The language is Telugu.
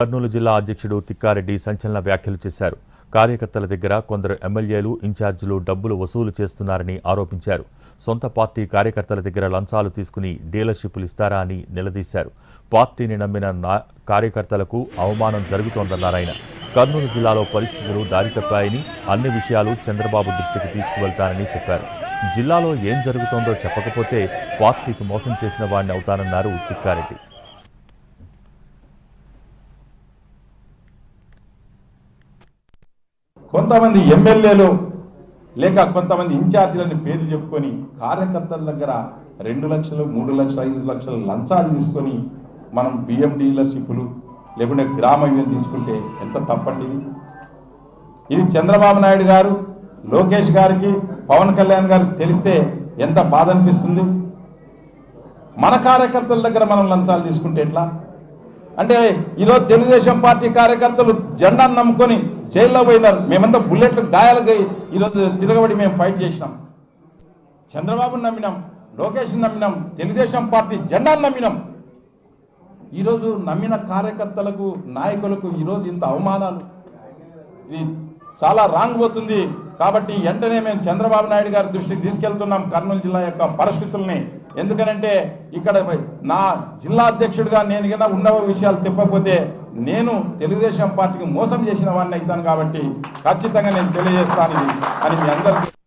కర్నూలు జిల్లా అధ్యక్షుడు తిక్కారెడ్డి సంచలన వ్యాఖ్యలు చేశారు. కార్యకర్తల దగ్గర కొందరు ఎమ్మెల్యేలు, ఇన్ఛార్జీలు డబ్బులు వసూలు చేస్తున్నారని ఆరోపించారు. సొంత పార్టీ కార్యకర్తల దగ్గర లంచాలు తీసుకుని డీలర్షిప్లు ఇస్తారా అని నిలదీశారు. పార్టీని నమ్మిన కార్యకర్తలకు అవమానం జరుగుతోందన్నారాయన. కర్నూలు జిల్లాలో పరిస్థితులు దారి తప్పాయని, అన్ని విషయాలు చంద్రబాబు దృష్టికి తీసుకువెళ్తానని చెప్పారు. జిల్లాలో ఏం జరుగుతోందో చెప్పకపోతే పార్టీకి మోసం చేసిన వాడిని అవుతానన్నారు తిక్కారెడ్డి. కొంతమంది ఎమ్మెల్యేలు లేక కొంతమంది ఇన్ఛార్జీలని పేర్లు చెప్పుకొని కార్యకర్తల దగ్గర 2 లక్షలు, 3 లక్షలు, 5 లక్షలు లంచాలు తీసుకొని మనం బియ్యం డీలర్షిప్లు లేకుంటే గ్రామ ఇవి తీసుకుంటే ఎంత తప్పండి ఇది చంద్రబాబు నాయుడు గారు, లోకేష్ గారికి, పవన్ కళ్యాణ్ గారికి తెలిస్తే ఎంత బాధ అనిపిస్తుంది. మన కార్యకర్తల దగ్గర మనం లంచాలు తీసుకుంటే ఎట్లా అంటే ఈరోజు తెలుగుదేశం పార్టీ కార్యకర్తలు జెండాను నమ్ముకొని జైల్లో పోయినారు. మేమంతా బుల్లెట్లు గాయాలుగా ఈరోజు తిరగబడి మేము ఫైట్ చేసినాం. చంద్రబాబుని నమ్మినాం, లోకేష్ని నమ్మినాం, తెలుగుదేశం పార్టీ జెండాను నమ్మినాం. ఈరోజు నమ్మిన కార్యకర్తలకు, నాయకులకు ఈరోజు ఇంత అవమానాలు, ఇది చాలా రాంగ్ పోతుంది. కాబట్టి వెంటనే మేము చంద్రబాబు నాయుడు గారి దృష్టికి తీసుకెళ్తున్నాం కర్నూలు జిల్లా యొక్క పరిస్థితుల్ని. ఎందుకనంటే ఇక్కడ నా జిల్లా అధ్యక్షుడిగా నేను కన్నా ఉన్న విషయాలు చెప్పకపోతే నేను తెలుగుదేశం పార్టీకి మోసం చేసిన వాడిని అవుతాను. కాబట్టి ఖచ్చితంగా నేను తెలియజేస్తాను అని మీ అందరికీ